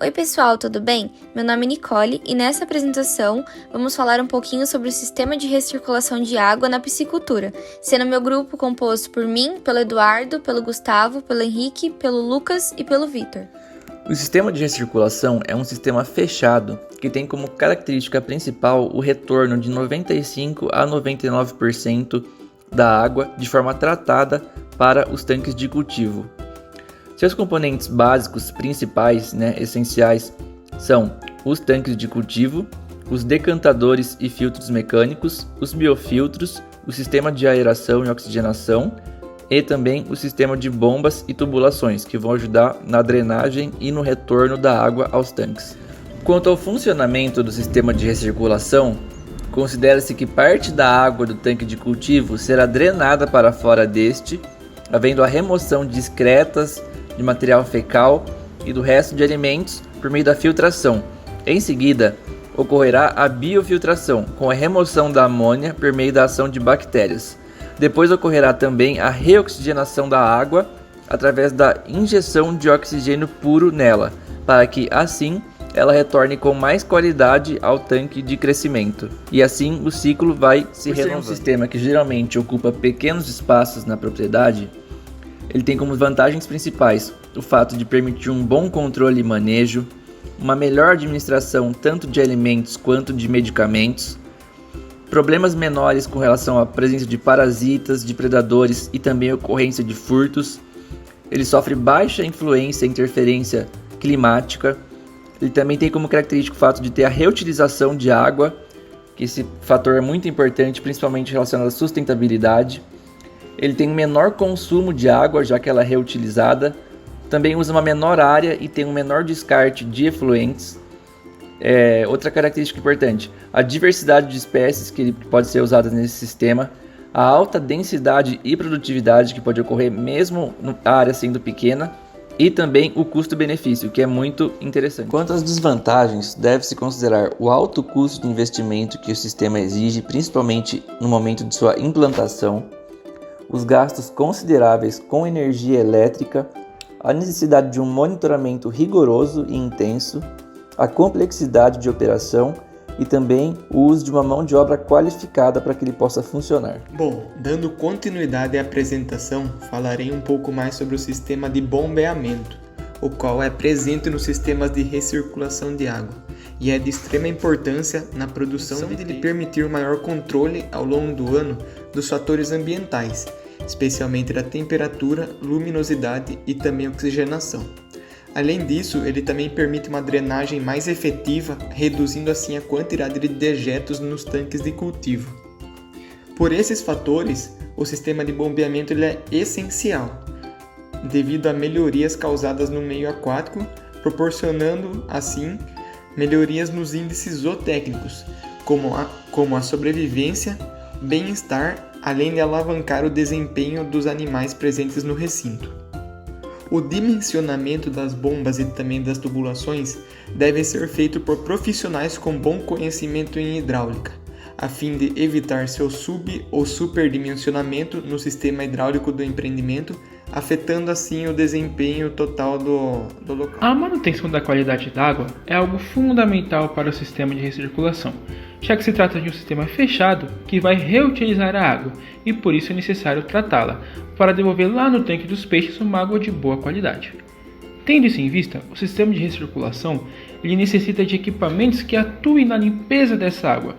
Oi pessoal, tudo bem? Meu nome é Nicole e nessa apresentação vamos falar um pouquinho sobre o sistema de recirculação de água na piscicultura, sendo meu grupo composto por mim, pelo Eduardo, pelo Gustavo, pelo Henrique, pelo Lucas e pelo Vitor. O sistema de recirculação é um sistema fechado que tem como característica principal o retorno de 95 a 99% da água de forma tratada para os tanques de cultivo. Seus componentes básicos principais, essenciais, são os tanques de cultivo, os decantadores e filtros mecânicos, os biofiltros, o sistema de aeração e oxigenação e também o sistema de bombas e tubulações, que vão ajudar na drenagem e no retorno da água aos tanques. Quanto ao funcionamento do sistema de recirculação, considera-se que parte da água do tanque de cultivo será drenada para fora deste, havendo a remoção discretas de material fecal e do resto de alimentos por meio da filtração. Em seguida, ocorrerá a biofiltração, com a remoção da amônia por meio da ação de bactérias. Depois ocorrerá também a reoxigenação da água através da injeção de oxigênio puro nela, para que assim ela retorne com mais qualidade ao tanque de crescimento. E assim o ciclo vai se renovando. Por ser um sistema que geralmente ocupa pequenos espaços na propriedade, ele tem como vantagens principais o fato de permitir um bom controle e manejo, uma melhor administração tanto de alimentos quanto de medicamentos, problemas menores com relação à presença de parasitas, de predadores e também a ocorrência de furtos. Ele sofre baixa influência e interferência climática. Ele também tem como característica o fato de ter a reutilização de água, que esse fator é muito importante, principalmente relacionado à sustentabilidade. Ele tem um menor consumo de água, já que ela é reutilizada. Também usa uma menor área e tem um menor descarte de efluentes. Outra característica importante, a diversidade de espécies que pode ser usada nesse sistema, a alta densidade e produtividade que pode ocorrer mesmo a área sendo pequena, e também o custo-benefício, que é muito interessante. Quanto às desvantagens, deve-se considerar o alto custo de investimento que o sistema exige, principalmente no momento de sua implantação, os gastos consideráveis com energia elétrica, a necessidade de um monitoramento rigoroso e intenso, a complexidade de operação e também o uso de uma mão de obra qualificada para que ele possa funcionar. Bom, dando continuidade à apresentação, falarei um pouco mais sobre o sistema de bombeamento, o qual é presente nos sistemas de recirculação de água e é de extrema importância na produção de lhe permitir maior controle ao longo do ano dos fatores ambientais, especialmente da temperatura, luminosidade e também oxigenação. Além disso, ele também permite uma drenagem mais efetiva, reduzindo assim a quantidade de dejetos nos tanques de cultivo. Por esses fatores, o sistema de bombeamento ele é essencial, devido a melhorias causadas no meio aquático, proporcionando assim melhorias nos índices zootécnicos, como a sobrevivência, bem-estar, além de alavancar o desempenho dos animais presentes no recinto. O dimensionamento das bombas e também das tubulações deve ser feito por profissionais com bom conhecimento em hidráulica, a fim de evitar seu sub- ou superdimensionamento no sistema hidráulico do empreendimento, afetando assim o desempenho total do local. A manutenção da qualidade da água é algo fundamental para o sistema de recirculação, já que se trata de um sistema fechado que vai reutilizar a água e por isso é necessário tratá-la para devolver lá no tanque dos peixes uma água de boa qualidade. Tendo isso em vista, o sistema de recirculação ele necessita de equipamentos que atuem na limpeza dessa água,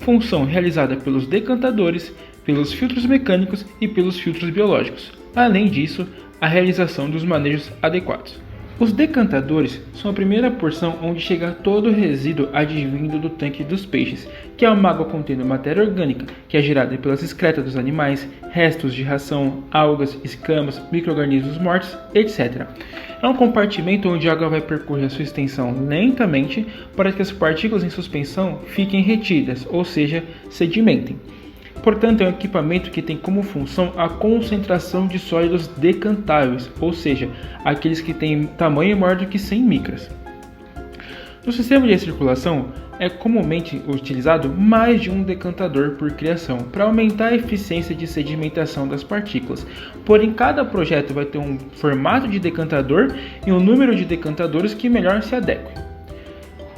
função realizada pelos decantadores, pelos filtros mecânicos e pelos filtros biológicos. Além disso, a realização dos manejos adequados. Os decantadores são a primeira porção onde chega todo o resíduo advindo do tanque dos peixes, que é uma água contendo matéria orgânica, que é gerada pelas excretas dos animais, restos de ração, algas, escamas, micro-organismos mortos, etc. É um compartimento onde a água vai percorrer a sua extensão lentamente para que as partículas em suspensão fiquem retidas, ou seja, sedimentem. Portanto, é um equipamento que tem como função a concentração de sólidos decantáveis, ou seja, aqueles que têm tamanho maior do que 100 micras. No sistema de recirculação, é comumente utilizado mais de um decantador por criação para aumentar a eficiência de sedimentação das partículas. Porém, cada projeto vai ter um formato de decantador e um número de decantadores que melhor se adeque.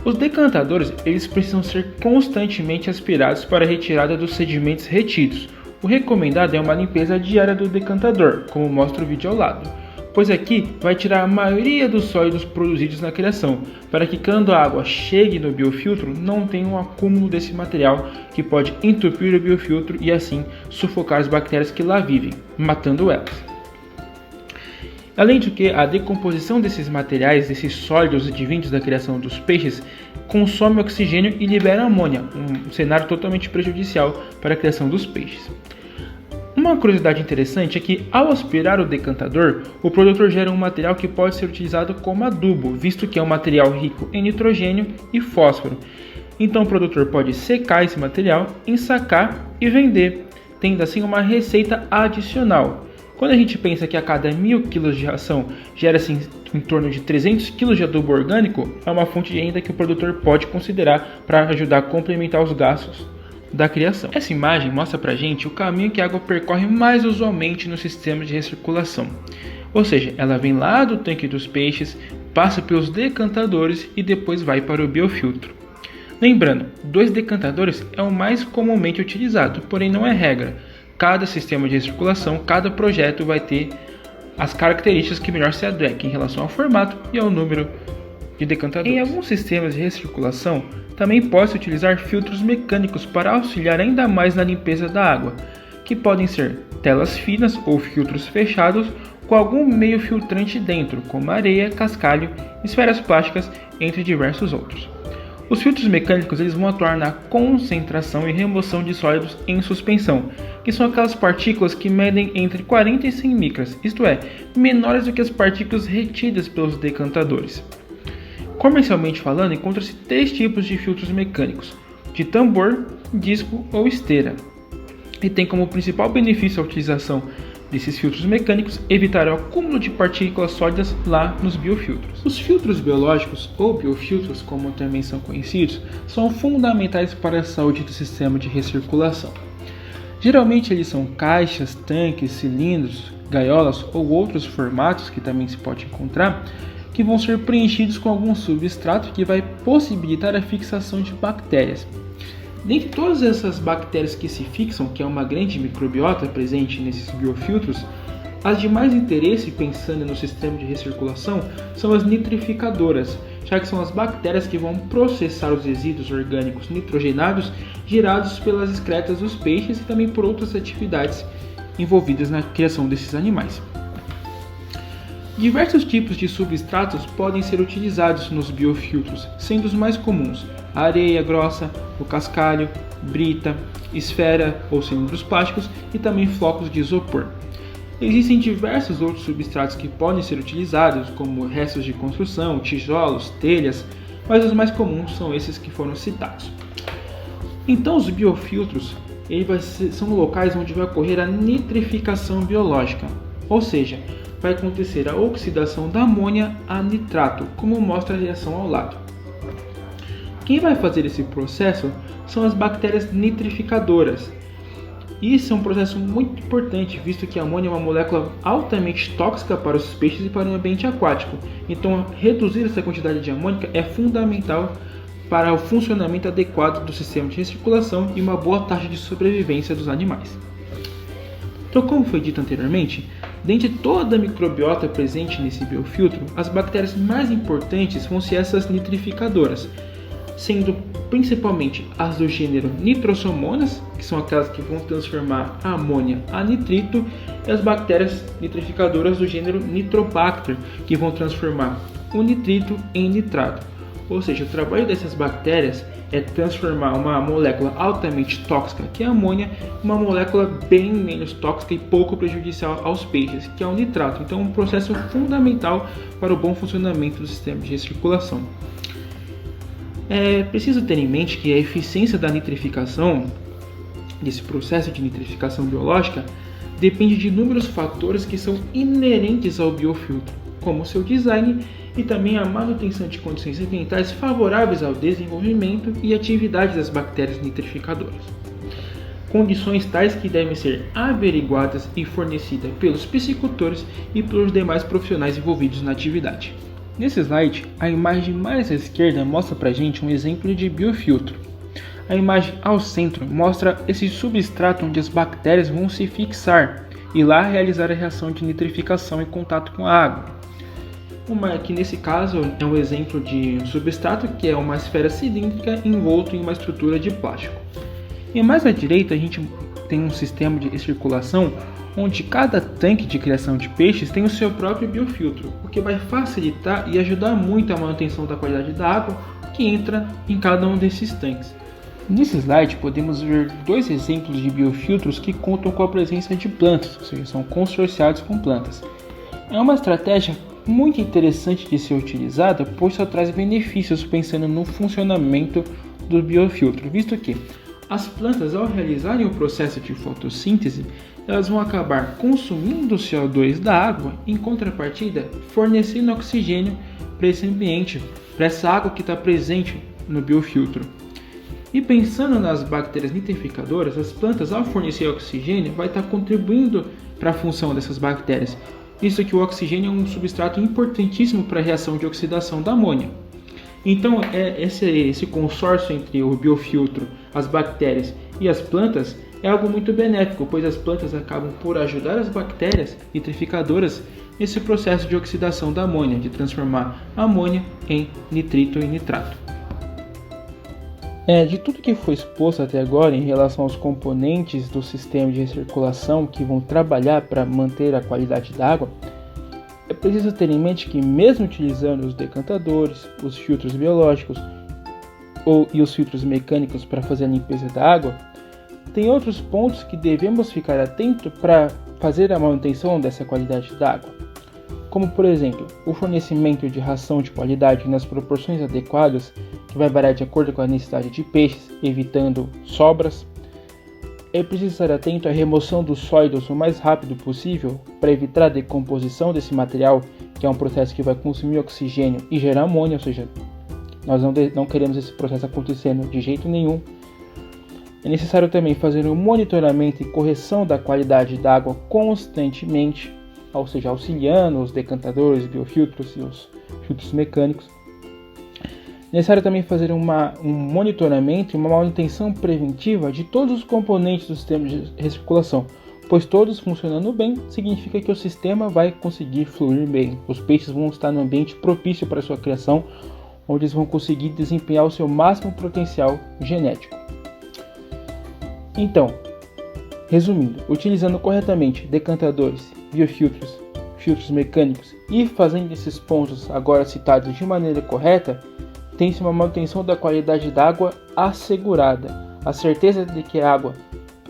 Os decantadores eles precisam ser constantemente aspirados para a retirada dos sedimentos retidos. O recomendado é uma limpeza diária do decantador, como mostra o vídeo ao lado, pois aqui vai tirar a maioria dos sólidos produzidos na criação, para que quando a água chegue no biofiltro não tenha um acúmulo desse material que pode entupir o biofiltro e assim sufocar as bactérias que lá vivem, matando elas. Além de que a decomposição desses materiais, desses sólidos advindos da criação dos peixes, consome oxigênio e libera amônia, um cenário totalmente prejudicial para a criação dos peixes. Uma curiosidade interessante é que, ao aspirar o decantador, o produtor gera um material que pode ser utilizado como adubo, visto que é um material rico em nitrogênio e fósforo. Então o produtor pode secar esse material, ensacar e vender, tendo assim uma receita adicional. Quando a gente pensa que a cada 1.000 kg de ração gera-se em torno de 300 kg de adubo orgânico, é uma fonte de renda que o produtor pode considerar para ajudar a complementar os gastos da criação. Essa imagem mostra pra gente o caminho que a água percorre mais usualmente no sistema de recirculação. Ou seja, ela vem lá do tanque dos peixes, passa pelos decantadores e depois vai para o biofiltro. Lembrando, 2 decantadores é o mais comumente utilizado, porém não é regra. Cada sistema de recirculação, cada projeto vai ter as características que melhor se adequem em relação ao formato e ao número de decantadores. Em alguns sistemas de recirculação, também pode-se utilizar filtros mecânicos para auxiliar ainda mais na limpeza da água, que podem ser telas finas ou filtros fechados com algum meio filtrante dentro, como areia, cascalho, esferas plásticas, entre diversos outros. Os filtros mecânicos eles vão atuar na concentração e remoção de sólidos em suspensão, que são aquelas partículas que medem entre 40 e 100 micras, isto é, menores do que as partículas retidas pelos decantadores. Comercialmente falando, encontram-se 3 tipos de filtros mecânicos, de tambor, disco ou esteira. E tem como principal benefício a utilização desses filtros mecânicos evitar o acúmulo de partículas sólidas lá nos biofiltros. Os filtros biológicos ou biofiltros, como também são conhecidos, são fundamentais para a saúde do sistema de recirculação. Geralmente eles são caixas, tanques, cilindros, gaiolas ou outros formatos que também se pode encontrar, que vão ser preenchidos com algum substrato que vai possibilitar a fixação de bactérias. Dentre todas essas bactérias que se fixam, que é uma grande microbiota presente nesses biofiltros, as de mais interesse, pensando no sistema de recirculação, são as nitrificadoras, já que são as bactérias que vão processar os resíduos orgânicos nitrogenados gerados pelas excretas dos peixes e também por outras atividades envolvidas na criação desses animais. Diversos tipos de substratos podem ser utilizados nos biofiltros, sendo os mais comuns a areia grossa, o cascalho, brita, esfera ou cilindros plásticos e também flocos de isopor. Existem diversos outros substratos que podem ser utilizados, como restos de construção, tijolos, telhas, mas os mais comuns são esses que foram citados. Então os biofiltros são locais onde vai ocorrer a nitrificação biológica, ou seja, vai acontecer a oxidação da amônia a nitrato, como mostra a reação ao lado. Quem vai fazer esse processo são as bactérias nitrificadoras. Isso é um processo muito importante, visto que a amônia é uma molécula altamente tóxica para os peixes e para o ambiente aquático. Então, reduzir essa quantidade de amônia é fundamental para o funcionamento adequado do sistema de recirculação e uma boa taxa de sobrevivência dos animais. Então, como foi dito anteriormente, dentre toda a microbiota presente nesse biofiltro, as bactérias mais importantes vão ser essas nitrificadoras, sendo principalmente as do gênero Nitrosomonas, que são aquelas que vão transformar a amônia a nitrito, e as bactérias nitrificadoras do gênero Nitrobacter, que vão transformar o nitrito em nitrato. Ou seja, o trabalho dessas bactérias é transformar uma molécula altamente tóxica, que é a amônia, em uma molécula bem menos tóxica e pouco prejudicial aos peixes, que é o nitrato. Então, é um processo fundamental para o bom funcionamento do sistema de recirculação. É preciso ter em mente que a eficiência da nitrificação, desse processo de nitrificação biológica, depende de inúmeros fatores que são inerentes ao biofiltro, como seu design e também a manutenção de condições ambientais favoráveis ao desenvolvimento e atividade das bactérias nitrificadoras. Condições tais que devem ser averiguadas e fornecidas pelos piscicultores e pelos demais profissionais envolvidos na atividade. Nesse slide, a imagem mais à esquerda mostra para a gente um exemplo de biofiltro. A imagem ao centro mostra esse substrato onde as bactérias vão se fixar e lá realizar a reação de nitrificação em contato com a água. Que nesse caso é um exemplo de um substrato que é uma esfera cilíndrica envolto em uma estrutura de plástico. E mais à direita a gente tem um sistema de recirculação onde cada tanque de criação de peixes tem o seu próprio biofiltro, o que vai facilitar e ajudar muito a manutenção da qualidade da água que entra em cada um desses tanques. Nesse slide podemos ver dois exemplos de biofiltros que contam com a presença de plantas, ou seja, são consorciados com plantas. É uma estratégia muito interessante de ser utilizada, pois só traz benefícios pensando no funcionamento do biofiltro, visto que as plantas, ao realizarem o processo de fotossíntese, elas vão acabar consumindo o CO2 da água, em contrapartida, fornecendo oxigênio para esse ambiente, para essa água que está presente no biofiltro. E pensando nas bactérias nitrificadoras, as plantas, ao fornecer oxigênio, vai estar contribuindo para a função dessas bactérias, visto que o oxigênio é um substrato importantíssimo para a reação de oxidação da amônia. Então, esse consórcio entre o biofiltro, as bactérias e as plantas é algo muito benéfico, pois as plantas acabam por ajudar as bactérias nitrificadoras nesse processo de oxidação da amônia, de transformar a amônia em nitrito e nitrato. De tudo que foi exposto até agora em relação aos componentes do sistema de recirculação que vão trabalhar para manter a qualidade da água, é preciso ter em mente que, mesmo utilizando os decantadores, os filtros biológicos e os filtros mecânicos para fazer a limpeza da água, tem outros pontos que devemos ficar atentos para fazer a manutenção dessa qualidade da água, como por exemplo, o fornecimento de ração de qualidade nas proporções adequadas, que vai variar de acordo com a necessidade de peixes, evitando sobras. É preciso estar atento à remoção dos sólidos o mais rápido possível para evitar a decomposição desse material, que é um processo que vai consumir oxigênio e gerar amônia, ou seja, nós não queremos esse processo acontecendo de jeito nenhum. É necessário também fazer um monitoramento e correção da qualidade da água constantemente, ou seja, auxiliando os decantadores, biofiltros e os filtros mecânicos. É necessário também fazer um monitoramento e uma manutenção preventiva de todos os componentes do sistema de recirculação, pois todos funcionando bem significa que o sistema vai conseguir fluir bem. Os peixes vão estar no ambiente propício para sua criação, onde eles vão conseguir desempenhar o seu máximo potencial genético. Então, resumindo, utilizando corretamente decantadores, biofiltros, filtros mecânicos e fazendo esses pontos agora citados de maneira correta, tem-se uma manutenção da qualidade da água assegurada. A certeza de que a água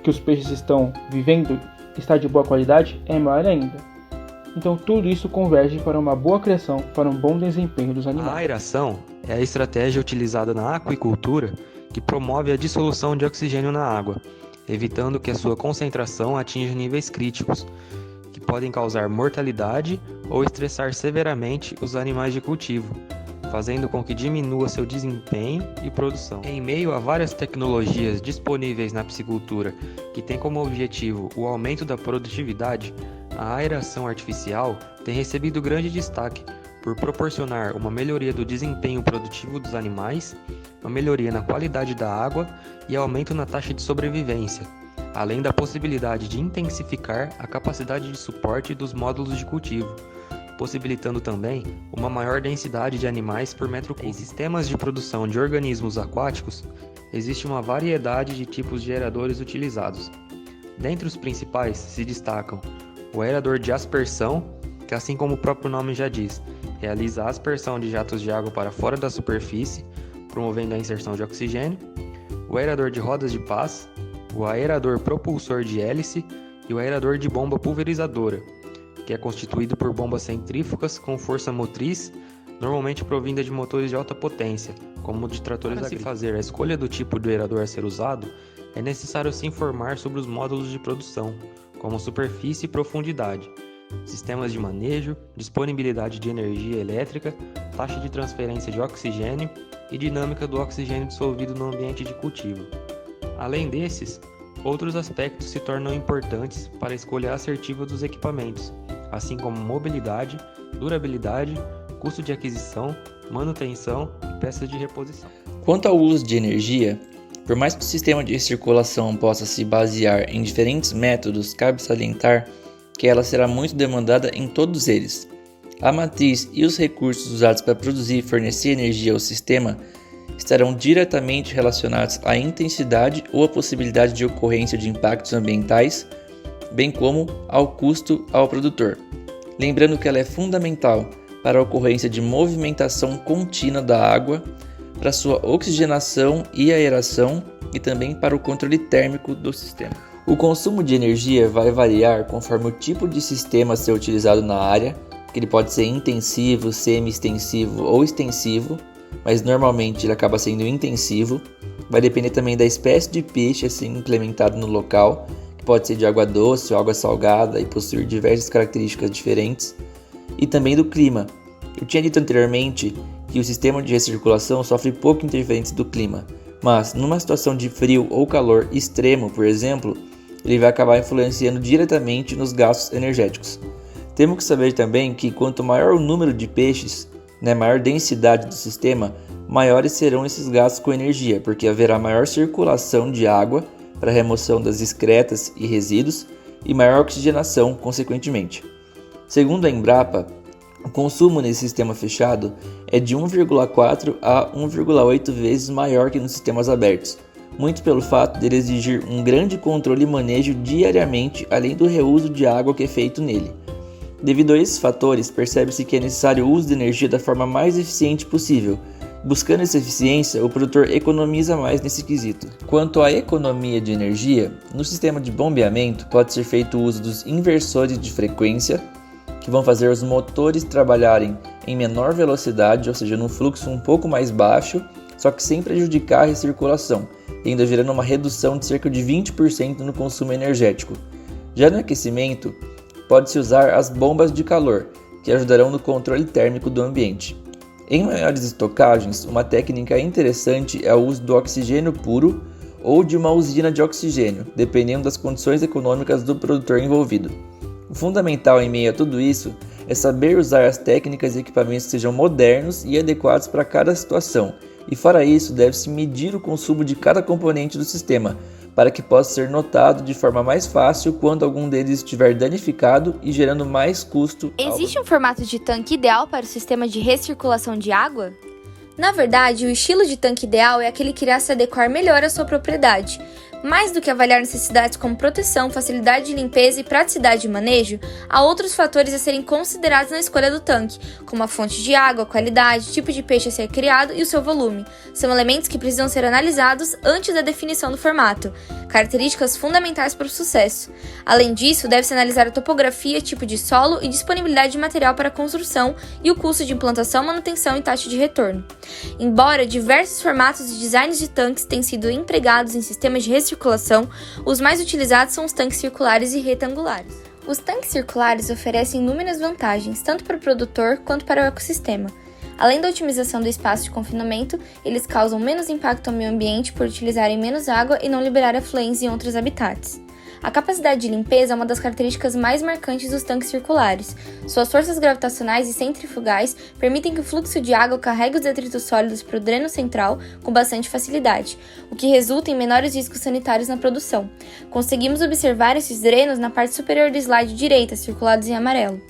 que os peixes estão vivendo está de boa qualidade é maior ainda. Então tudo isso converge para uma boa criação, para um bom desempenho dos animais. A aeração é a estratégia utilizada na aquicultura que promove a dissolução de oxigênio na água, evitando que a sua concentração atinja níveis críticos, que podem causar mortalidade ou estressar severamente os animais de cultivo, fazendo com que diminua seu desempenho e produção. Em meio a várias tecnologias disponíveis na piscicultura que têm como objetivo o aumento da produtividade, a aeração artificial tem recebido grande destaque por proporcionar uma melhoria do desempenho produtivo dos animais, uma melhoria na qualidade da água e aumento na taxa de sobrevivência, além da possibilidade de intensificar a capacidade de suporte dos módulos de cultivo, possibilitando também uma maior densidade de animais por metro cúbico. Em sistemas de produção de organismos aquáticos, existe uma variedade de tipos de aeradores utilizados. Dentre os principais se destacam o aerador de aspersão, que, assim como o próprio nome já diz, realiza a aspersão de jatos de água para fora da superfície, promovendo a inserção de oxigênio, o aerador de rodas de pás, o aerador propulsor de hélice e o aerador de bomba pulverizadora, que é constituído por bombas centrífugas com força motriz, normalmente provinda de motores de alta potência, como de tratores agrícolas. Para se fazer a escolha do tipo de aerador a ser usado, é necessário se informar sobre os módulos de produção, como superfície e profundidade, sistemas de manejo, disponibilidade de energia elétrica, taxa de transferência de oxigênio e dinâmica do oxigênio dissolvido no ambiente de cultivo. Além desses, outros aspectos se tornam importantes para a escolha assertiva dos equipamentos, assim como mobilidade, durabilidade, custo de aquisição, manutenção e peças de reposição. Quanto ao uso de energia, por mais que o sistema de recirculação possa se basear em diferentes métodos, cabe salientar que ela será muito demandada em todos eles. A matriz e os recursos usados para produzir e fornecer energia ao sistema estarão diretamente relacionados à intensidade ou à possibilidade de ocorrência de impactos ambientais, bem como ao custo ao produtor. Lembrando que ela é fundamental para a ocorrência de movimentação contínua da água, para sua oxigenação e aeração e também para o controle térmico do sistema. O consumo de energia vai variar conforme o tipo de sistema a ser utilizado na área, que ele pode ser intensivo, semi-extensivo ou extensivo, mas normalmente ele acaba sendo intensivo. Vai depender também da espécie de peixe a ser implementado no local, que pode ser de água doce ou água salgada e possuir diversas características diferentes, e também do clima. Eu tinha dito anteriormente que o sistema de recirculação sofre pouca interferência do clima, mas numa situação de frio ou calor extremo, por exemplo, ele vai acabar influenciando diretamente nos gastos energéticos. Temos que saber também que quanto maior o número de peixes, maior densidade do sistema, maiores serão esses gastos com energia, porque haverá maior circulação de água para a remoção das excretas e resíduos e maior oxigenação, consequentemente. Segundo a Embrapa, o consumo nesse sistema fechado é de 1,4 a 1,8 vezes maior que nos sistemas abertos, muito pelo fato de ele exigir um grande controle e manejo diariamente, além do reuso de água que é feito nele. Devido a esses fatores, percebe-se que é necessário o uso de energia da forma mais eficiente possível. Buscando essa eficiência, o produtor economiza mais nesse quesito. Quanto à economia de energia, no sistema de bombeamento pode ser feito o uso dos inversores de frequência, que vão fazer os motores trabalharem em menor velocidade, ou seja, num fluxo um pouco mais baixo, só que sem prejudicar a recirculação, ainda gerando uma redução de cerca de 20% no consumo energético. Já no aquecimento, pode-se usar as bombas de calor, que ajudarão no controle térmico do ambiente. Em maiores estocagens, uma técnica interessante é o uso do oxigênio puro ou de uma usina de oxigênio, dependendo das condições econômicas do produtor envolvido. O fundamental em meio a tudo isso é saber usar as técnicas e equipamentos que sejam modernos e adequados para cada situação, e fora isso deve-se medir o consumo de cada componente do sistema, para que possa ser notado de forma mais fácil quando algum deles estiver danificado e gerando mais custo. Existe um formato de tanque ideal para o sistema de recirculação de água? Na verdade, o estilo de tanque ideal é aquele que irá se adequar melhor à sua propriedade. Mais do que avaliar necessidades como proteção, facilidade de limpeza e praticidade de manejo, há outros fatores a serem considerados na escolha do tanque, como a fonte de água, a qualidade, tipo de peixe a ser criado e o seu volume. São elementos que precisam ser analisados antes da definição do formato, características fundamentais para o sucesso. Além disso, deve-se analisar a topografia, tipo de solo e disponibilidade de material para a construção e o custo de implantação, manutenção e taxa de retorno. Embora diversos formatos e designs de tanques tenham sido empregados em sistemas de recirculação, os mais utilizados são os tanques circulares e retangulares. Os tanques circulares oferecem inúmeras vantagens, tanto para o produtor quanto para o ecossistema. Além da otimização do espaço de confinamento, eles causam menos impacto ao meio ambiente por utilizarem menos água e não liberar efluentes em outros habitats. A capacidade de limpeza é uma das características mais marcantes dos tanques circulares. Suas forças gravitacionais e centrifugais permitem que o fluxo de água carregue os detritos sólidos para o dreno central com bastante facilidade, o que resulta em menores riscos sanitários na produção. Conseguimos observar esses drenos na parte superior do slide direita, circulados em amarelo.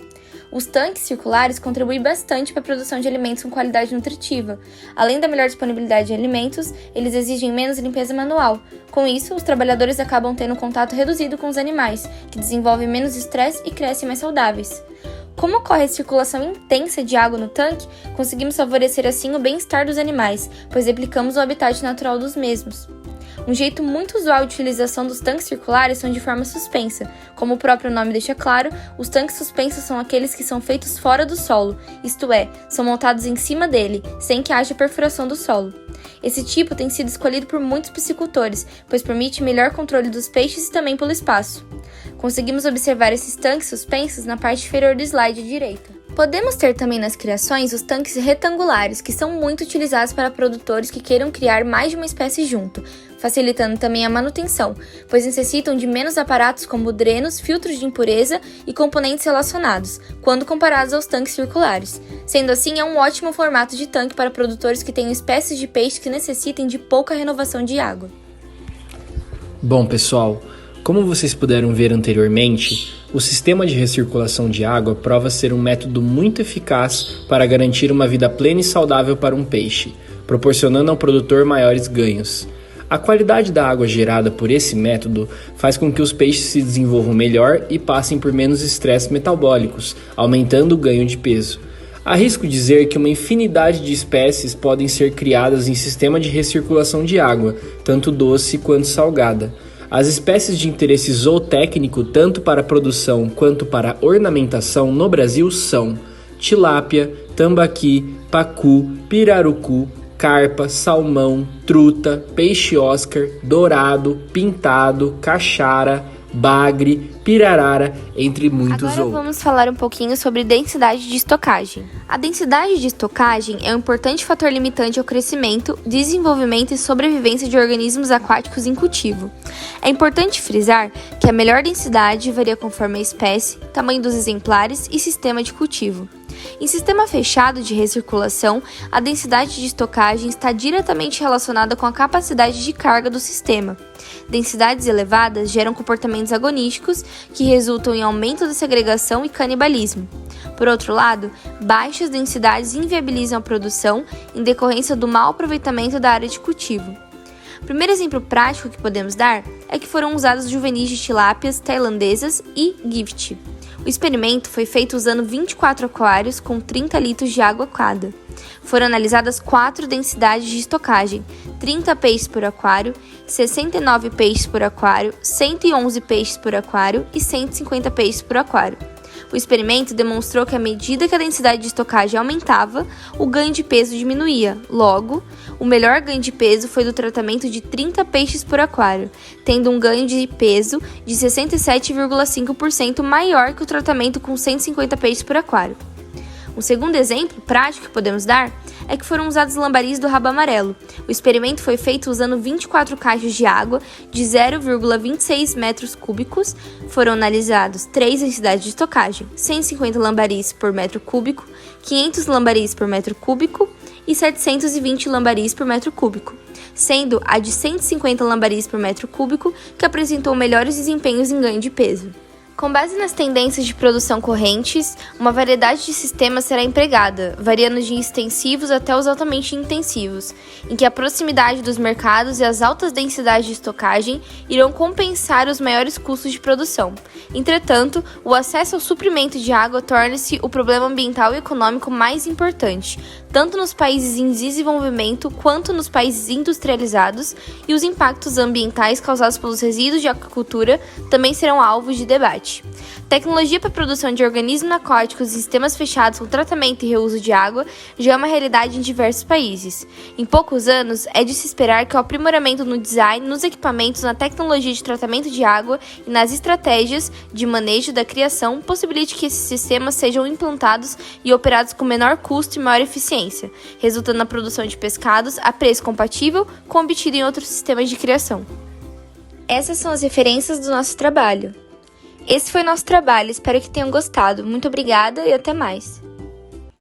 Os tanques circulares contribuem bastante para a produção de alimentos com qualidade nutritiva. Além da melhor disponibilidade de alimentos, eles exigem menos limpeza manual. Com isso, os trabalhadores acabam tendo contato reduzido com os animais, que desenvolvem menos estresse e crescem mais saudáveis. Como ocorre a circulação intensa de água no tanque, conseguimos favorecer assim o bem-estar dos animais, pois replicamos o habitat natural dos mesmos. Um jeito muito usual de utilização dos tanques circulares são de forma suspensa. Como o próprio nome deixa claro, os tanques suspensos são aqueles que são feitos fora do solo, isto é, são montados em cima dele, sem que haja perfuração do solo. Esse tipo tem sido escolhido por muitos piscicultores, pois permite melhor controle dos peixes e também pelo espaço. Conseguimos observar esses tanques suspensos na parte inferior do slide à direita. Podemos ter também nas criações os tanques retangulares, que são muito utilizados para produtores que queiram criar mais de uma espécie junto, facilitando também a manutenção, pois necessitam de menos aparatos como drenos, filtros de impureza e componentes relacionados, quando comparados aos tanques circulares. Sendo assim, é um ótimo formato de tanque para produtores que tenham espécies de peixes que necessitem de pouca renovação de água. Bom, pessoal, como vocês puderam ver anteriormente, o sistema de recirculação de água prova ser um método muito eficaz para garantir uma vida plena e saudável para um peixe, proporcionando ao produtor maiores ganhos. A qualidade da água gerada por esse método faz com que os peixes se desenvolvam melhor e passem por menos estresses metabólicos, aumentando o ganho de peso. Arrisco dizer que uma infinidade de espécies podem ser criadas em sistema de recirculação de água, tanto doce quanto salgada. As espécies de interesse zootécnico, tanto para produção quanto para ornamentação no Brasil são tilápia, tambaqui, pacu, pirarucu, carpa, salmão, truta, peixe oscar, dourado, pintado, caixara, bagre, pirarara, entre muitos outros. Agora vamos falar um pouquinho sobre densidade de estocagem. A densidade de estocagem é um importante fator limitante ao crescimento, desenvolvimento e sobrevivência de organismos aquáticos em cultivo. É importante frisar que a melhor densidade varia conforme a espécie, tamanho dos exemplares e sistema de cultivo. Em sistema fechado de recirculação, a densidade de estocagem está diretamente relacionada com a capacidade de carga do sistema. Densidades elevadas geram comportamentos agonísticos que resultam em aumento da segregação e canibalismo. Por outro lado, baixas densidades inviabilizam a produção em decorrência do mau aproveitamento da área de cultivo. O primeiro exemplo prático que podemos dar é que foram usados juvenis de tilápias tailandesas e gift. O experimento foi feito usando 24 aquários com 30 litros de água cada. Foram analisadas 4 densidades de estocagem: 30 peixes por aquário, 69 peixes por aquário, 111 peixes por aquário e 150 peixes por aquário. O experimento demonstrou que à medida que a densidade de estocagem aumentava, o ganho de peso diminuía. Logo, o melhor ganho de peso foi do tratamento de 30 peixes por aquário, tendo um ganho de peso de 67,5% maior que o tratamento com 150 peixes por aquário. Um segundo exemplo prático que podemos dar é que foram usados lambaris do rabo amarelo. O experimento foi feito usando 24 caixas de água de 0,26 metros cúbicos. Foram analisados 3 densidades de estocagem: 150 lambaris por metro cúbico, 500 lambaris por metro cúbico e 720 lambaris por metro cúbico, sendo a de 150 lambaris por metro cúbico que apresentou melhores desempenhos em ganho de peso. Com base nas tendências de produção correntes, uma variedade de sistemas será empregada, variando de extensivos até os altamente intensivos, em que a proximidade dos mercados e as altas densidades de estocagem irão compensar os maiores custos de produção. Entretanto, o acesso ao suprimento de água torna-se o problema ambiental e econômico mais importante, tanto nos países em desenvolvimento quanto nos países industrializados, e os impactos ambientais causados pelos resíduos de aquacultura também serão alvos de debate. Tecnologia para a produção de organismos aquáticos e sistemas fechados com tratamento e reuso de água já é uma realidade em diversos países. Em poucos anos, é de se esperar que o aprimoramento no design, nos equipamentos, na tecnologia de tratamento de água e nas estratégias de manejo da criação possibilite que esses sistemas sejam implantados e operados com menor custo e maior eficiência, resultando na produção de pescados a preço compatível com o obtido em outros sistemas de criação. Essas são as referências do nosso trabalho. Esse foi nosso trabalho, espero que tenham gostado. Muito obrigada e até mais!